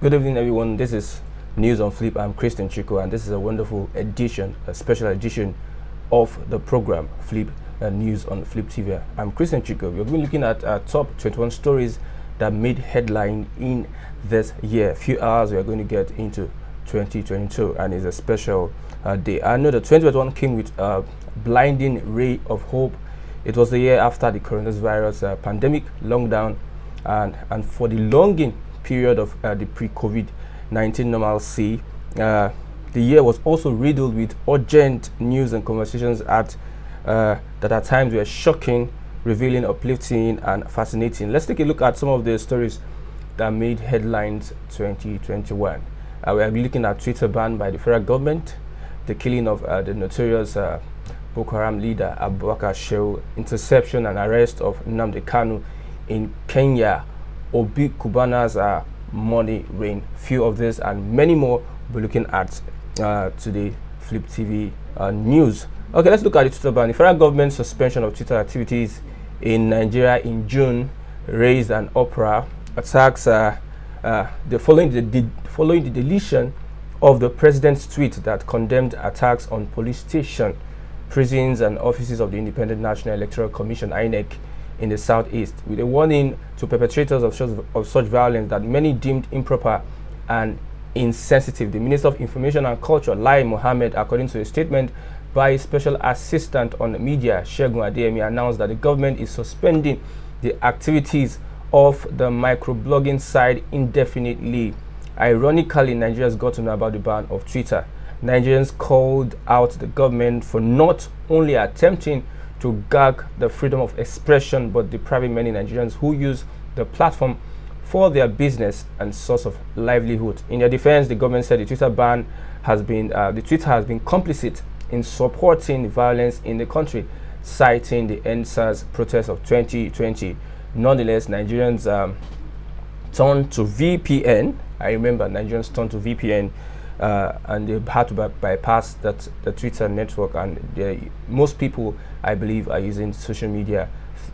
Good evening, everyone. This is News on Flip. I'm Christian Chico, and this is a wonderful edition, a special edition of the program Flip News on Fliptv. I'm Christian Chico. We've been looking at top 21 stories that made headline in this year. A few hours we are going to get into 2022, and it's a special day. I know the 2021 came with a blinding ray of hope. It was the year after the coronavirus pandemic, lockdown, and for the longing period of the pre-COVID-19 normalcy. The year was also riddled with urgent news and conversations that at times were shocking, revealing, uplifting, and fascinating. Let's take a look at some of the stories that made headlines 2021. We are looking at Twitter ban by the federal government, the killing of the notorious Boko Haram leader Abubakar Shehu, interception and arrest of Nnamdi Kanu in Kenya, Obi Kubana's money rain. Few of this and many more we're looking at today Fliptv news. Okay, let's look at the Twitter ban. The federal government suspension of Twitter activities in Nigeria in June raised an uproar. Attacks following the deletion of the president's tweet that condemned attacks on police station, prisons, and offices of the Independent National Electoral Commission (INEC) in the southeast, with a warning to perpetrators of such violence that many deemed improper and insensitive. The Minister of Information and Culture, Lai Mohammed, according to a statement by Special Assistant on Media, Segun Adeyemi, announced that the government is suspending the activities of the microblogging site indefinitely. Ironically, Nigerians got to know about the ban of Twitter. Nigerians called out the government for not only attempting to gag the freedom of expression, but depriving many Nigerians who use the platform for their business and source of livelihood. In their defense, the government said the Twitter ban has been complicit in supporting violence in the country, citing the NSAS protest of 2020. Nonetheless, Nigerians turned to VPN. I remember Nigerians turned to VPN. And they had to bypass the Twitter network, and most people, I believe, are using social media,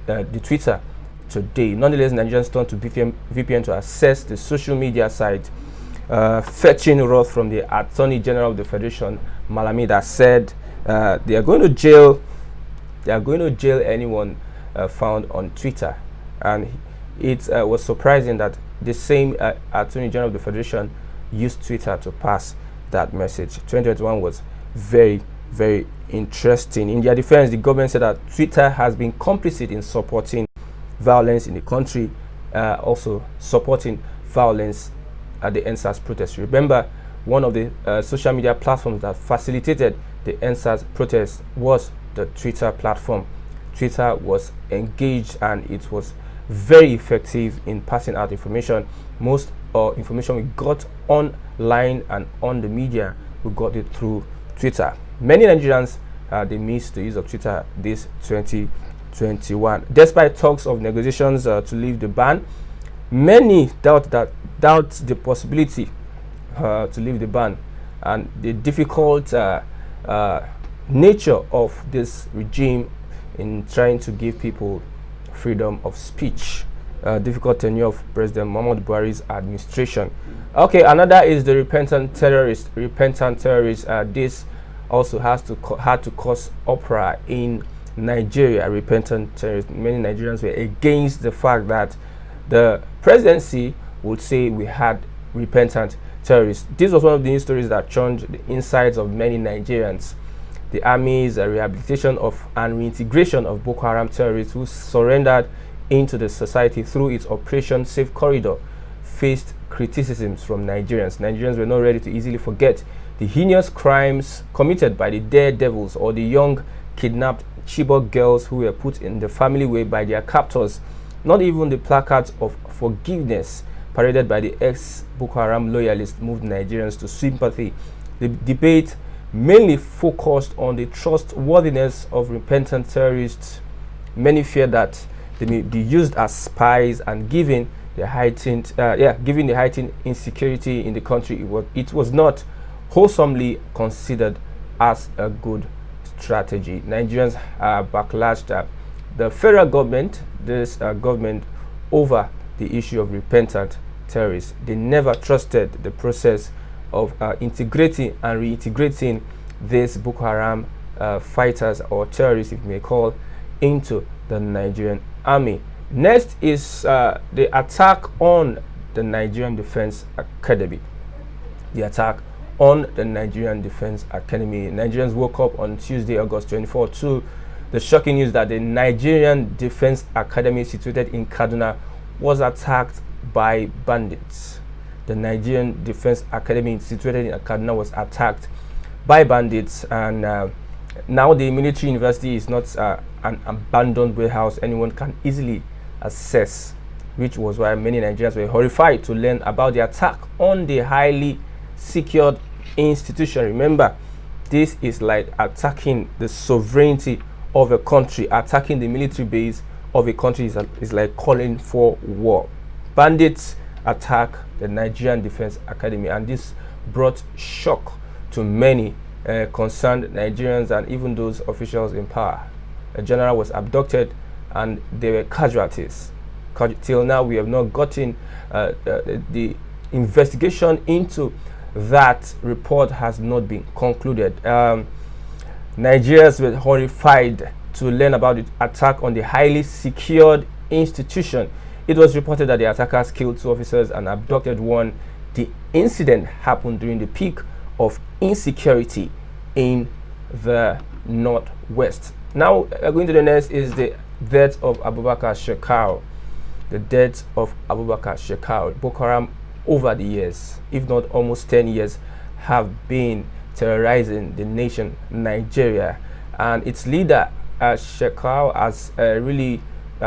the Twitter today. Nonetheless, Nigerians turned to VPN to access the social media site, fetching wrath from the Attorney General of the Federation, Malami, that said they are going to jail anyone found on Twitter. And it was surprising that the same Attorney General of the Federation used Twitter to pass that message. 2021 was very, very interesting. In their defense, the government said that Twitter has been complicit in supporting violence in the country, also supporting violence at the NSAS protest. Remember, one of the social media platforms that facilitated the NSAS protest was the Twitter platform. Twitter was engaged, and it was very effective in passing out information. Most information we got online and on the media, we got it through Twitter. Many Nigerians they missed the use of Twitter this 2021. Despite talks of negotiations to leave the ban, many doubt the possibility to leave the ban, and the difficult nature of this regime in trying to give people freedom of speech. Difficult tenure of President Muhammadu Buhari's administration. Okay, another is the repentant terrorist. This also had to cause uproar in Nigeria. Repentant terrorist. Many Nigerians were against the fact that the presidency would say we had repentant terrorists. This was one of the news stories that churned the insides of many Nigerians. The army's rehabilitation of and reintegration of Boko Haram terrorists who surrendered into the society through its Operation Safe Corridor faced criticisms from Nigerians. Nigerians were not ready to easily forget the heinous crimes committed by the daredevils or the young kidnapped Chibok girls who were put in the family way by their captors. Not even the placards of forgiveness paraded by the ex-Boko Haram loyalists moved Nigerians to sympathy. The debate mainly focused on the trustworthiness of repentant terrorists. Many fear that they may be used as spies, and given the heightened insecurity in the country, it was not wholesomely considered as a good strategy. Nigerians backlashed the federal government, over the issue of repentant terrorists. They never trusted the process of integrating and reintegrating these Boko Haram fighters or terrorists, if you may call, into the Nigerian army. Next is the attack on the Nigerian Defense Academy. The attack on the Nigerian Defense Academy. Nigerians woke up on Tuesday, August 24, to the shocking news that the Nigerian Defense Academy situated in Kaduna was attacked by bandits. The Nigerian Defense Academy situated in Kaduna was attacked by bandits, and now the military university is not an abandoned warehouse anyone can easily access, which was why many Nigerians were horrified to learn about the attack on the highly secured institution. Remember, this is like attacking the sovereignty of a country. Attacking the military base of a country is like calling for war. Bandits attack the Nigerian Defense Academy, and this brought shock to many concerned Nigerians and even those officials in power. A general was abducted and there were casualties. Till now, we have not gotten the investigation into that report has not been concluded. Nigerians were horrified to learn about the attack on the highly secured institution. It was reported that the attackers killed 2 officers and abducted 1. The incident happened during the peak of insecurity in the northwest. Now, going to the next is the death of Abubakar Shekau. The death of Abubakar Shekau. Boko Haram, over the years, if not almost 10 years, have been terrorizing the nation Nigeria, and its leader Shekau has really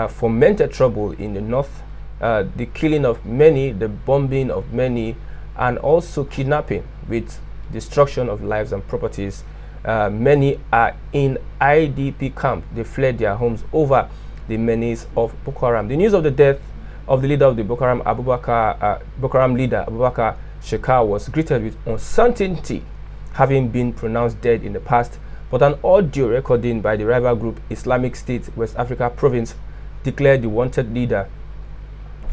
fomented trouble in the north, the killing of many, the bombing of many, and also kidnapping with destruction of lives and properties. Many are in IDP camp. They fled their homes over the menace of Boko Haram. The news of the death of the leader of the Boko Haram, Boko Haram leader Abubakar Shekau, was greeted with uncertainty, having been pronounced dead in the past. But an audio recording by the rival group Islamic State West Africa Province declared the wanted leader,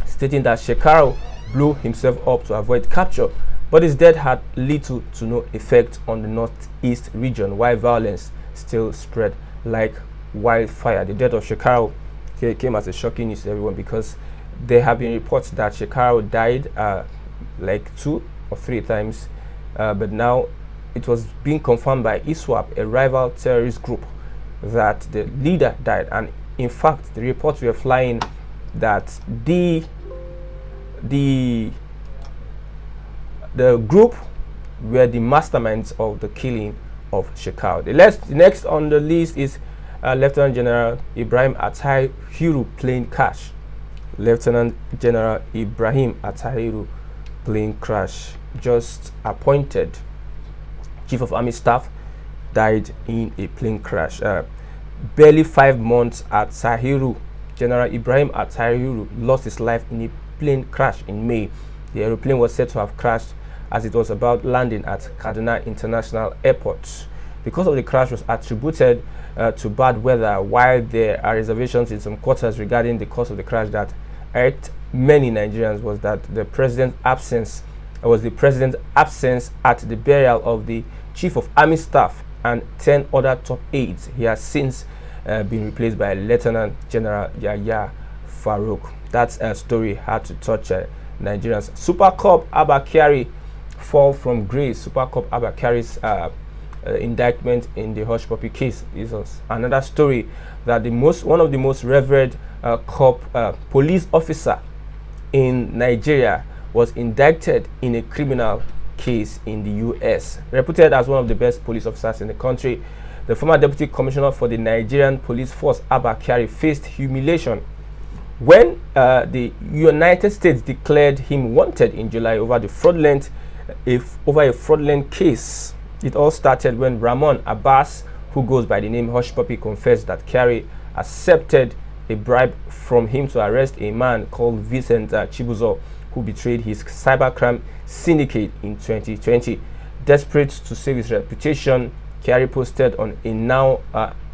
stating that Shekau blew himself up to avoid capture, but his death had little to no effect on the northeast region, while violence still spread like wildfire. The death of Shekau came as a shocking news to everyone, because there have been reports that Shekau died like 2 or 3 times, but now it was being confirmed by ISWAP, a rival terrorist group, that the leader died. And in fact, the reports were flying that the group were the masterminds of the killing of Shekau. The next on the list is Lieutenant General Ibrahim Atahiru plane crash. Lieutenant General Ibrahim Atahiru plane crash, just appointed Chief of Army Staff, died in a plane crash. Barely 5 months at Sahiru, General Ibrahim Atahiru lost his life in a plane crash in May. The aeroplane was said to have crashed as it was about landing at Kaduna International Airport. Because of the crash was attributed to bad weather, while there are reservations in some quarters regarding the cause of the crash that irked many Nigerians, was that the president's absence at the burial of the Chief of Army Staff and 10 other top aides. He has since been replaced by Lieutenant General Yahya Farouk. That story had to touch Nigerians. Super Cop Abba Kyari fall from grace. Super Cop Abba Kyari's indictment in the Hush Puppy case is another story, that one of the most revered police officer in Nigeria was indicted in a criminal case in the US. Reputed as one of the best police officers in the country, the former deputy commissioner for the Nigerian police force, Abba Kyari, faced humiliation when the United States declared him wanted in July over a fraudulent case. It all started when Ramon Abbas, who goes by the name Hush Puppy, confessed that Kyari accepted a bribe from him to arrest a man called Vincent Chibuzo, who betrayed his cybercrime syndicate in 2020. Desperate to save his reputation, Kyari posted on a now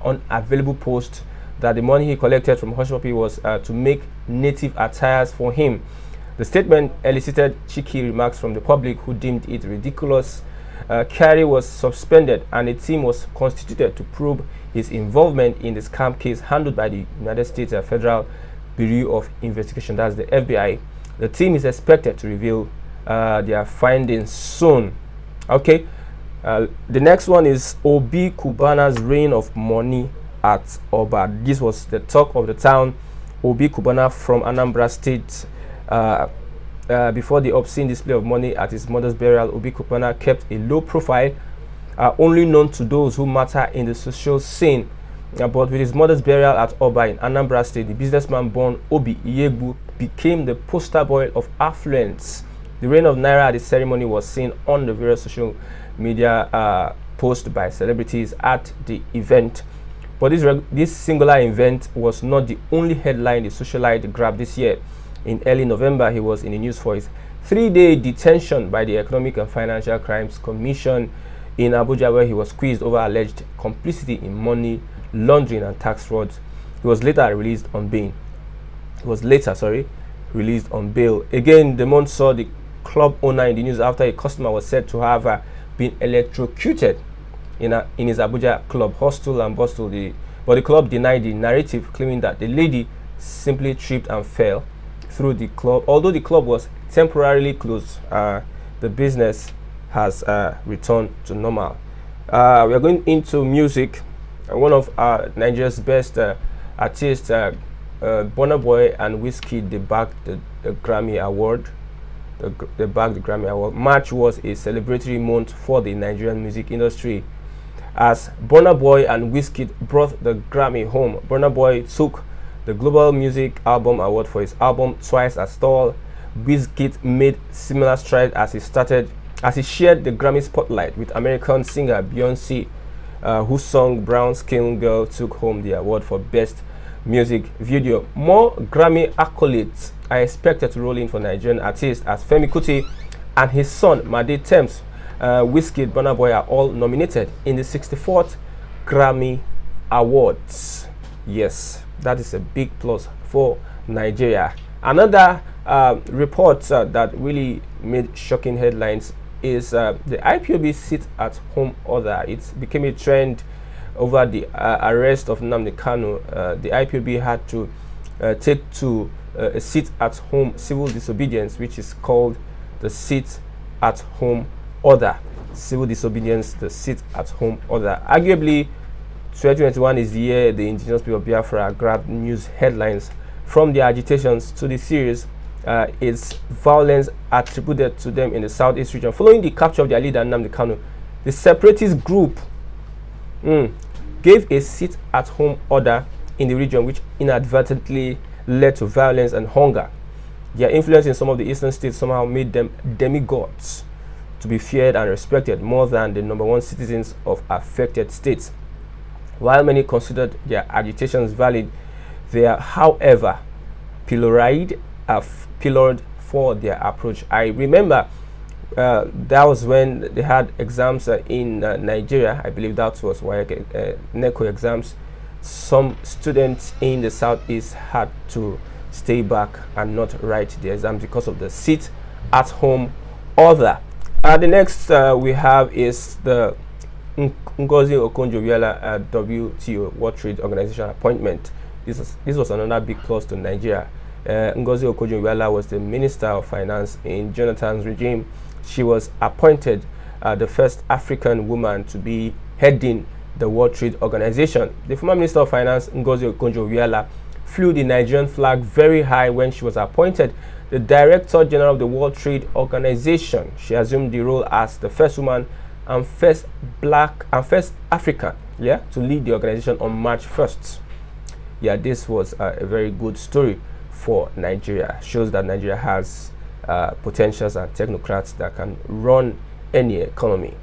unavailable post that the money he collected from Hush Puppy was to make native attires for him. The statement elicited cheeky remarks from the public, who deemed it ridiculous. Carey was suspended and a team was constituted to probe his involvement in the scam case handled by the United States Federal Bureau of Investigation, that's the FBI. The team is expected to reveal their findings soon. Okay, the next one is Obi Kubana's reign of money at Oba. This was the talk of the town. Obi Kubana from Anambra State. Before the obscene display of money at his mother's burial, Obi Kubana kept a low profile, only known to those who matter in the social scene. But with his mother's burial at Oba in Anambra State, the businessman born Obi Iyegbu became the poster boy of affluence. The reign of Naira at the ceremony was seen on the various social media posts by celebrities at the event. But this singular event was not the only headline the socialite grabbed this year. In early November, he was in the news for his 3-day detention by the Economic and Financial Crimes Commission in Abuja, where he was quizzed over alleged complicity in money laundering and tax frauds. He was later released on bail. Released on bail. Again, the month saw the club owner in the news after a customer was said to have been electrocuted in his Abuja club hostel and bustle. But the club denied the narrative, claiming that the lady simply tripped and fell through the club. Although the club was temporarily closed, the business has returned to normal. We are going into music. One of Nigeria's best artists, Burna Boy and Wizkid, they bagged the Grammy Award. They bagged the Grammy Award. March was a celebratory month for the Nigerian music industry, as Burna Boy and Wizkid brought the Grammy home. Burna Boy took the Global Music Album Award for his album Twice as Tall. Wizkid made similar strides as he shared the Grammy spotlight with American singer Beyonce, whose song Brown Skin Girl took home the award for Best Music Video. More Grammy accolades are expected to roll in for Nigerian artists, as Femi Kuti and his son Made Thames, Wizkid, Burna Boy are all nominated in the 64th Grammy Awards. Yes, that is a big plus for Nigeria. Another report that really made shocking headlines is the IPOB sit-at-home order. It became a trend over the arrest of Nnamdi Kanu. The IPOB had to take to a sit-at-home civil disobedience, which is called the sit-at-home order. Civil disobedience, the sit-at-home order. Arguably, 2021 is the year the indigenous people of Biafra grabbed news headlines from their agitations to the series. Its violence attributed to them in the southeast region. Following the capture of their leader Nnamdi Kanu, the separatist group gave a sit-at-home order in the region, which inadvertently led to violence and hunger. Their influence in some of the eastern states somehow made them demigods to be feared and respected more than the #1 citizens of affected states. While many considered their agitations valid, they are, however, pillared for their approach. I remember that was when they had exams in Nigeria. I believe that was why NECO exams. Some students in the southeast had to stay back and not write the exams because of the sit-at-home order. The next we have is the Ngozi Okonjo-Iweala WTO, World Trade Organization appointment. This was another big plus to Nigeria. Ngozi Okonjo-Iweala was the Minister of Finance in Jonathan's regime. She was appointed the first African woman to be heading the World Trade Organization. The former Minister of Finance, Ngozi Okonjo-Iweala, flew the Nigerian flag very high when she was appointed the Director General of the World Trade Organization. She assumed the role as the first woman and first black and first African, to lead the organization on March 1st. This was a very good story for Nigeria. Shows that Nigeria has potentials and technocrats that can run any economy.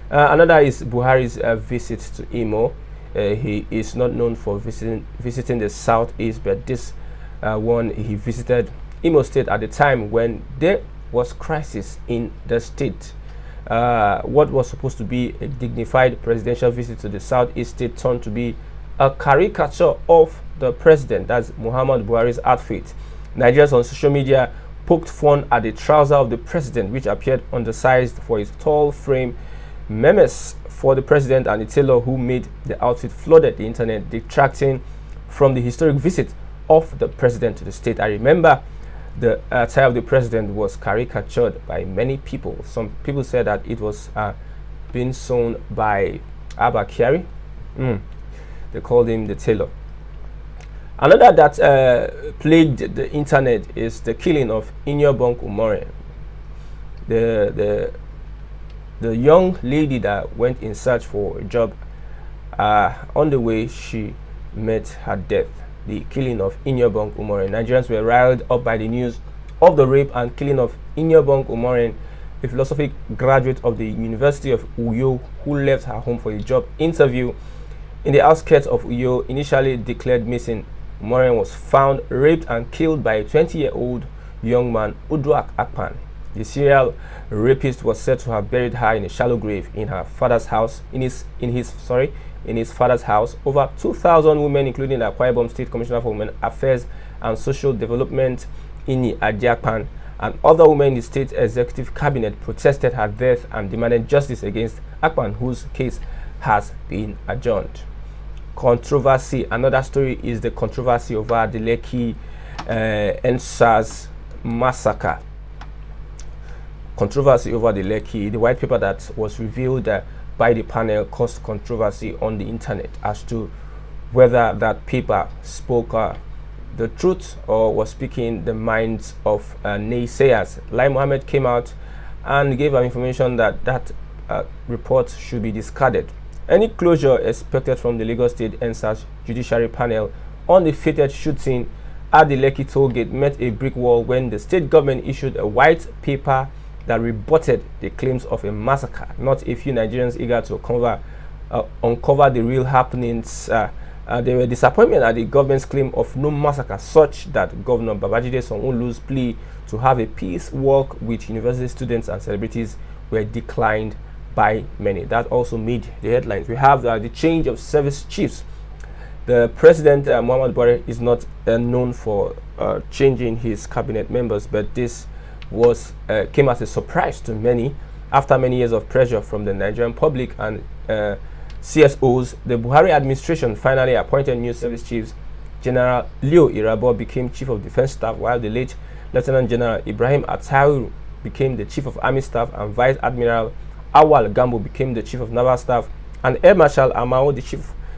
Another is Buhari's visit to Imo. He is not known for visiting the southeast, but this one he visited Imo State at the time when there was crisis in the state. What was supposed to be a dignified presidential visit to the southeast state turned to be a caricature of the president, that's Muhammad Buhari's outfit. Nigerians on social media poked fun at the trouser of the president, which appeared undersized for his tall frame. Memes for the president and the tailor who made the outfit flooded the internet, detracting from the historic visit of the president to the state. I remember the attire of the president was caricatured by many people. Some people said that it was being sewn by Abba Kyari. They called him the tailor. Another that plagued the internet is the killing of Inyobong Umore, the young lady that went in search for a job. On the way, she met her death. The killing of Inyobong Umore. Nigerians were riled up by the news of the rape and killing of Inyobong Umore, a philosophy graduate of the University of Uyo who left her home for a job interview in the outskirts of Uyo. Initially declared missing, Umore was found raped and killed by a 20-year-old young man, Uduak Akpan. The serial rapist was said to have buried her in a shallow grave in her father's house. In his father's house. Over 2,000 women, including the Akwa Ibom State Commissioner for Women Affairs and Social Development, Ini Adiakpan, and other women in the state executive cabinet protested her death and demanded justice against Akpan, whose case has been adjourned. Controversy. Another story is the controversy over the Lekki NSAS massacre. Controversy over the Lekki, the white paper that was revealed by the panel caused controversy on the internet as to whether that paper spoke the truth or was speaking the minds of naysayers. Lai Mohammed came out and gave information that report should be discarded. Any closure expected from the Lagos State NSAS Judiciary Panel on the fated shooting at the Lekki toll gate met a brick wall when the state government issued a white paper that rebutted the claims of a massacre. Not a few Nigerians eager to uncover the real happenings. They were disappointed at the government's claim of no massacre, such that Governor Babajide Sanwo-Olu's plea to have a peace walk with university students and celebrities were declined by many. That also made the headlines. We have the change of service chiefs. The president, Muhammad Buhari, is not known for changing his cabinet members, but this came as a surprise to many. After many years of pressure from the Nigerian public and CSOs, the Buhari administration finally appointed new service chiefs. General Leo Irabo became Chief of Defense Staff, while the late Lieutenant General Ibrahim Atahiru became the Chief of Army Staff, and Vice Admiral Awal Gambo became the Chief of Naval Staff, and Air Marshal Amao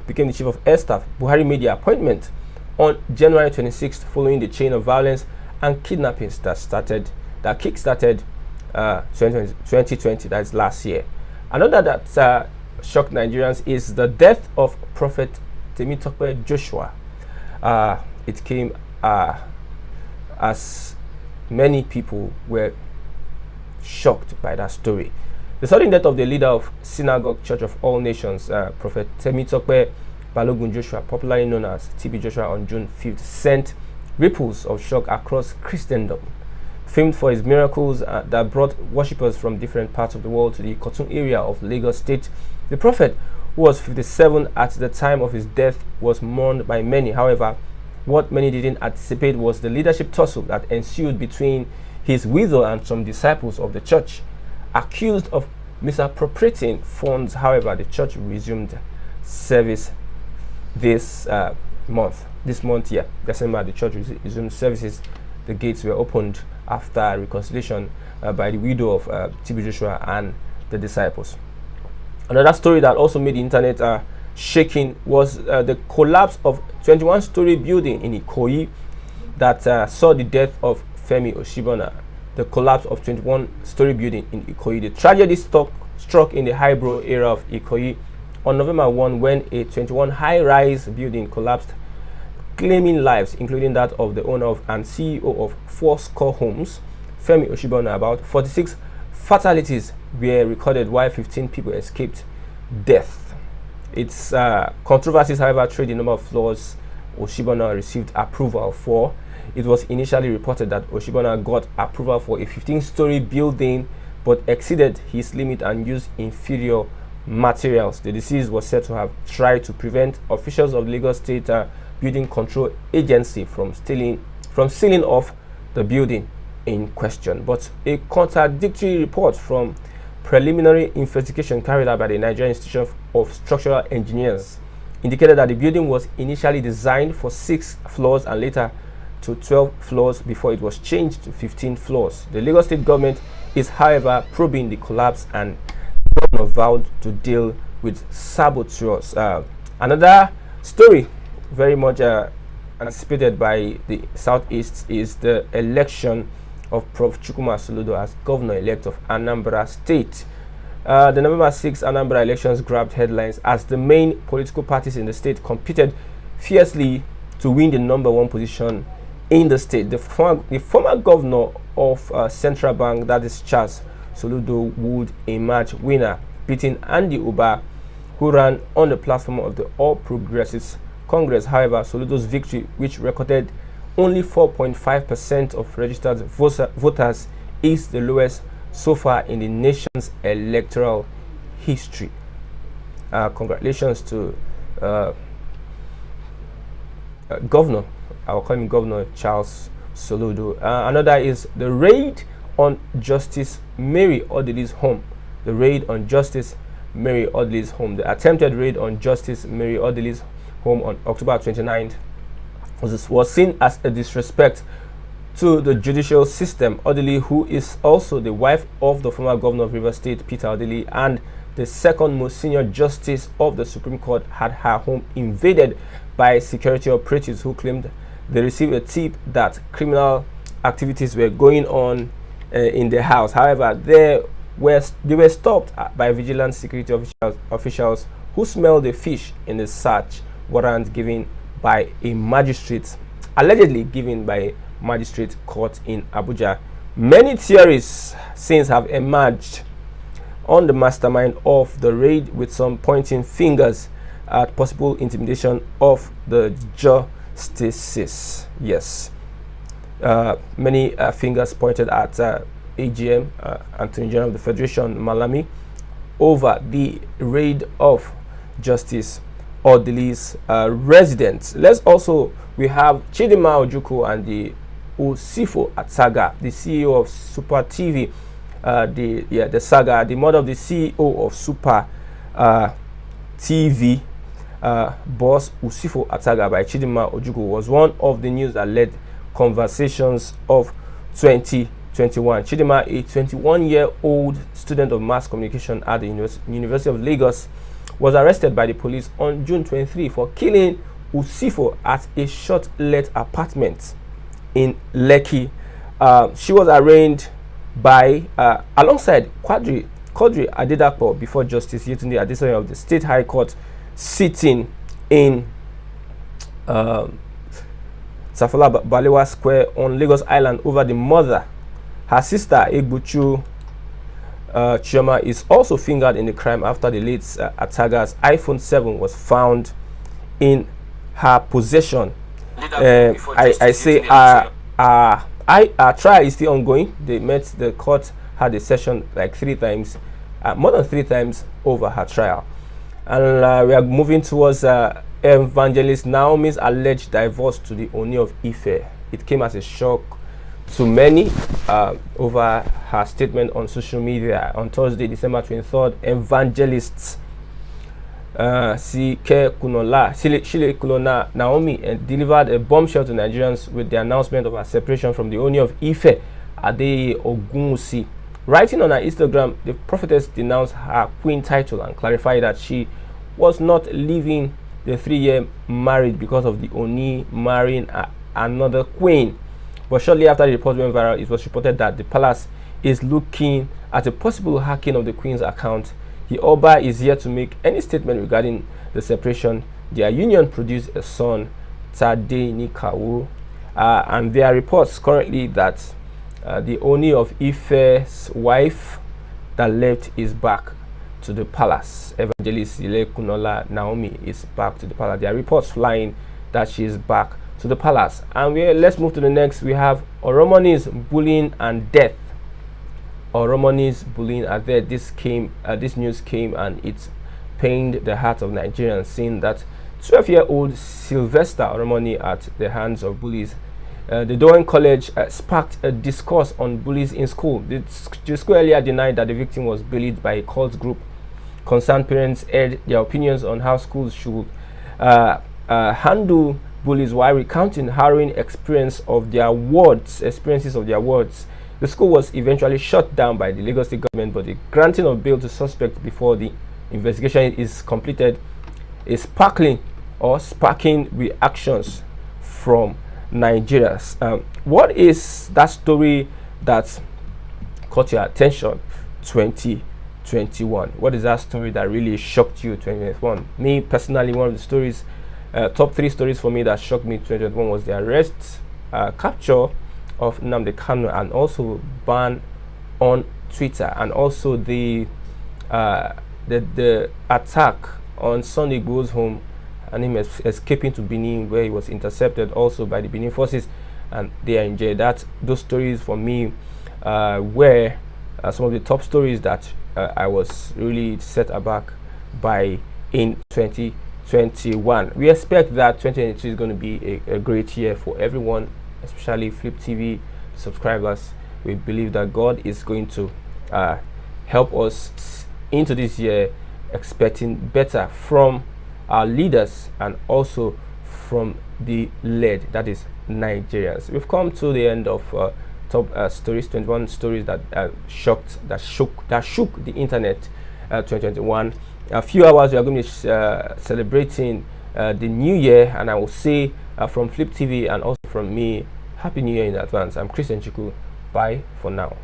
became the Chief of Air Staff. Buhari made the appointment on January 26th following the chain of violence and kidnappings that kick-started 2020, that's last year. Another that shocked Nigerians is the death of Prophet Temitope Joshua. It came as many people were shocked by that story. The sudden death of the leader of Synagogue Church of All Nations, Prophet Temitope Balogun Joshua, popularly known as TB Joshua, on June 5th, sent ripples of shock across Christendom. Famed for his miracles that brought worshippers from different parts of the world to the Kotun area of Lagos State, the prophet, who was 57 at the time of his death, was mourned by many. However, what many didn't anticipate was the leadership tussle that ensued between his widow and some disciples of the church, accused of misappropriating funds. However, the church resumed service this month. December, the church resumed services. The gates were opened after reconciliation by the widow of TB Joshua and the disciples. Another story that also made the internet shaking was the collapse of 21-story building in Ikoyi that saw the death of Femi Oshibona. The collapse of 21-story building in Ikoyi. The tragedy struck in the Highbrow area of Ikoyi on November 1 when a 21 high-rise building collapsed, claiming lives, including that of the owner of and CEO of Fourscore Homes, Femi Oshibona. About 46 fatalities were recorded while 15 people escaped death. Its controversies, however, trade the number of floors Oshibona received approval for. It was initially reported that Oshibona got approval for a 15-story building but exceeded his limit and used inferior materials. The deceased was said to have tried to prevent officials of Lagos State Building Control Agency from sealing off the building. in question. But a contradictory report from preliminary investigation carried out by the Nigerian Institute of Structural Engineers indicated that the building was initially designed for 6 floors and later to 12 floors before it was changed to 15 floors. The Lagos State government is, however, probing the collapse, and the governor vowed to deal with saboteurs. Another story very much anticipated by the Southeast is the election of Prof. Chukwuma Soludo as governor-elect of Anambra State. The November 6 Anambra elections grabbed headlines as the main political parties in the state competed fiercely to win the #1 position in the state. The former governor of Central Bank, that is Charles Soludo, would emerge winner, beating Andy Uba, who ran on the platform of the All Progressives Congress. However, Soludo's victory, which recorded only 4.5% of registered voters, is the lowest so far in the nation's electoral history. Congratulations to Governor, I will call him Governor Charles Soludo. Another is the raid on Justice Mary Odili's home. The raid on Justice Mary Odili's home. The attempted raid on Justice Mary Odili's home on October 29th was seen as a disrespect to the judicial system. Odili, who is also the wife of the former governor of Rivers State, Peter Odili, and the second most senior justice of the Supreme Court, had her home invaded by security operatives who claimed they received a tip that criminal activities were going on in the house. However, they were stopped by vigilant security officials who smelled the fish in the search warrant given by a magistrate, allegedly given by a magistrate court in Abuja. Many theories since have emerged on the mastermind of the raid, with some pointing fingers at possible intimidation of the justices. Yes, many fingers pointed at AGM, Attorney General of the Federation, Malami, over the raid of Justice Odili's residence. We have Chidinma Ojukwu and the Usifo Atsaga, the CEO of Super TV, the saga, the mother of the CEO of Super TV, boss Usifo Atsaga by Chidinma Ojukwu, was one of the news that led conversations of 2021. Chidinma, a 21-year-old student of mass communication at the University of Lagos, was arrested by the police on June 23 for killing Usifo at a short-let apartment in Lekki. She was arraigned by alongside Quadri Adedapo before Justice Yetunde Adesoye of the State High Court, sitting in Safala Balewa Square on Lagos Island over the murder. Her sister Egbuchu Chioma is also fingered in the crime after the late Ataga's iPhone 7 was found in her possession. I say our trial is still ongoing. The court had a session like 3 times, more than 3 times over her trial. And we are moving towards Evangelist Naomi's alleged divorce to the Oni of Ife. It came as a shock to many over her statement on social media on Thursday, December 23rd. Evangelists Shile Kulona Naomi delivered a bombshell to Nigerians with the announcement of her separation from the Oni of Ife, Adeye Ogunwusi. Writing on her Instagram, the prophetess denounced her queen title and clarified that she was not leaving the 3-year marriage because of the Oni marrying another queen. But shortly after the report went viral, it was reported that the palace is looking at a possible hacking of the queen's account. The Oba is yet to make any statement regarding the separation. Their union produced a son, Tade Nikawu, and there are reports currently that the Oni of Ife's wife that left is back to the palace. Evangelist Ile Kunola Naomi is back to the palace. There are reports flying that she is back to the palace. And let's move to the next. We have Oromoni's bullying and death. Oromoni's bullying and death. This news came and it pained the heart of Nigerians, seeing that 12-year-old Sylvester Oromoni at the hands of bullies The Dowen College sparked a discourse on bullies in school. The school earlier denied that the victim was bullied by a cult group. Concerned parents aired their opinions on how schools should handle bullies while recounting harrowing experiences of their wards. The school was eventually shut down by the Lagos State government, but the granting of bail to suspects before the investigation is completed is sparking reactions from Nigerians. What is that story that caught your attention 2021? What is that story that really shocked you 2021? Me personally, one of the stories, top 3 stories for me that shocked me 2021 was the arrest, capture of Nnamdi Kanu, and also ban on Twitter, and also the attack on Sunday Igboho's home and him escaping to Benin, where he was intercepted also by the Benin forces, and they are in jail. Those stories for me were some of the top stories that I was really set aback by in 2021. We expect that 2022 is going to be a great year for everyone, especially Fliptv subscribers. We believe that God is going to help us into this year, expecting better from our leaders and also from the led, that is Nigerians. We've come to the end of top stories, 21 stories that shook the internet 2021. A few hours we are going to be celebrating the new year, and I will say from Fliptv and also from me, Happy New Year in advance. I'm Christian Chiku. Bye for now.